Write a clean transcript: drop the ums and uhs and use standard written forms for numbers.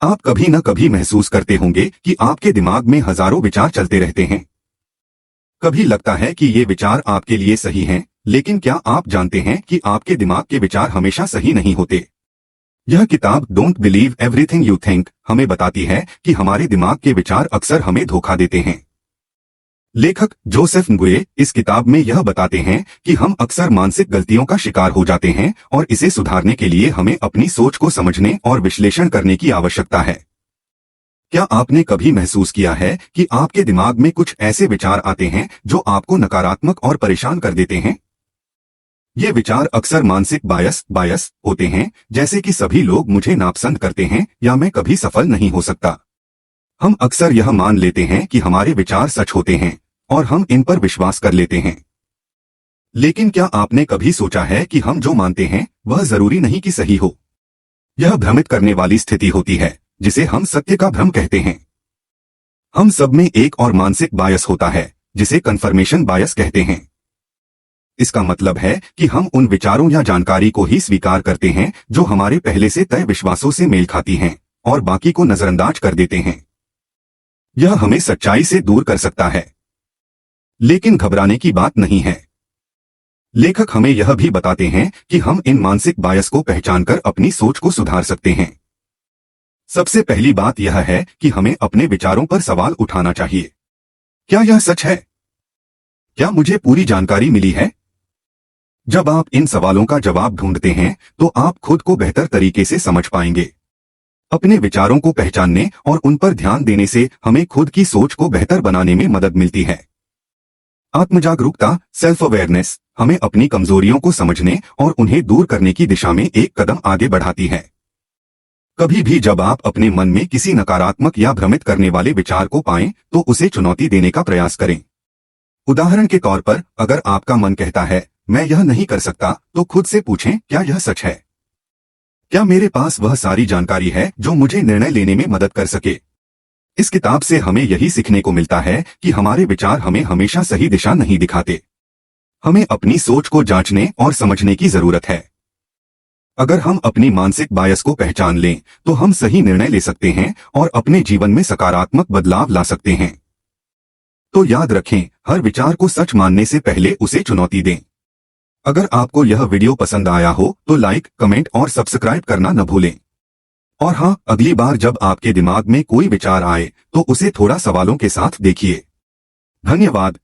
आप कभी न कभी महसूस करते होंगे कि आपके दिमाग में हजारों विचार चलते रहते हैं। कभी लगता है कि ये विचार आपके लिए सही हैं, लेकिन क्या आप जानते हैं कि आपके दिमाग के विचार हमेशा सही नहीं होते। यह किताब don't believe everything you think हमें बताती है कि हमारे दिमाग के विचार अक्सर हमें धोखा देते हैं। लेखक जोसेफ न्गुये इस किताब में यह बताते हैं कि हम अक्सर मानसिक गलतियों का शिकार हो जाते हैं और इसे सुधारने के लिए हमें अपनी सोच को समझने और विश्लेषण करने की आवश्यकता है। क्या आपने कभी महसूस किया है कि आपके दिमाग में कुछ ऐसे विचार आते हैं जो आपको नकारात्मक और परेशान कर देते हैं? ये विचार अक्सर मानसिक बायस होते हैं, जैसे कि सभी लोग मुझे नापसंद करते हैं या मैं कभी सफल नहीं हो सकता। हम अक्सर यह मान लेते हैं कि हमारे विचार सच होते हैं और हम इन पर विश्वास कर लेते हैं। लेकिन क्या आपने कभी सोचा है कि हम जो मानते हैं वह जरूरी नहीं कि सही हो? यह भ्रमित करने वाली स्थिति होती है जिसे हम सत्य का भ्रम कहते हैं। हम सब में एक और मानसिक बायस होता है जिसे कन्फर्मेशन बायस कहते हैं। इसका मतलब है कि हम उन विचारों या जानकारी को ही स्वीकार करते हैं जो हमारे पहले से तय विश्वासों से मेल खाती हैं और बाकी को नजरअंदाज कर देते हैं। यह हमें सच्चाई से दूर कर सकता है, लेकिन घबराने की बात नहीं है। लेखक हमें यह भी बताते हैं कि हम इन मानसिक बायस को पहचानकर अपनी सोच को सुधार सकते हैं। सबसे पहली बात यह है कि हमें अपने विचारों पर सवाल उठाना चाहिए। क्या यह सच है? क्या मुझे पूरी जानकारी मिली है? जब आप इन सवालों का जवाब ढूंढते हैं तो आप खुद को बेहतर तरीके से समझ पाएंगे। अपने विचारों को पहचानने और उन पर ध्यान देने से हमें खुद की सोच को बेहतर बनाने में मदद मिलती है। आत्मजागरूकता सेल्फ अवेयरनेस हमें अपनी कमजोरियों को समझने और उन्हें दूर करने की दिशा में एक कदम आगे बढ़ाती है। कभी भी जब आप अपने मन में किसी नकारात्मक या भ्रमित करने वाले विचार को पाएं तो उसे चुनौती देने का प्रयास करें। उदाहरण के तौर पर, अगर आपका मन कहता है मैं यह नहीं कर सकता, तो खुद से पूछें, क्या यह सच है? क्या मेरे पास वह सारी जानकारी है जो मुझे निर्णय लेने में मदद कर सके? इस किताब से हमें यही सीखने को मिलता है कि हमारे विचार हमें हमेशा सही दिशा नहीं दिखाते। हमें अपनी सोच को जांचने और समझने की जरूरत है। अगर हम अपनी मानसिक बायस को पहचान लें तो हम सही निर्णय ले सकते हैं और अपने जीवन में सकारात्मक बदलाव ला सकते हैं। तो याद रखें, हर विचार को सच मानने से पहले उसे चुनौती दें। अगर आपको यह वीडियो पसंद आया हो तो लाइक, कमेंट और सब्सक्राइब करना न भूलें। और हाँ, अगली बार जब आपके दिमाग में कोई विचार आए तो उसे थोड़ा सवालों के साथ देखिए। धन्यवाद।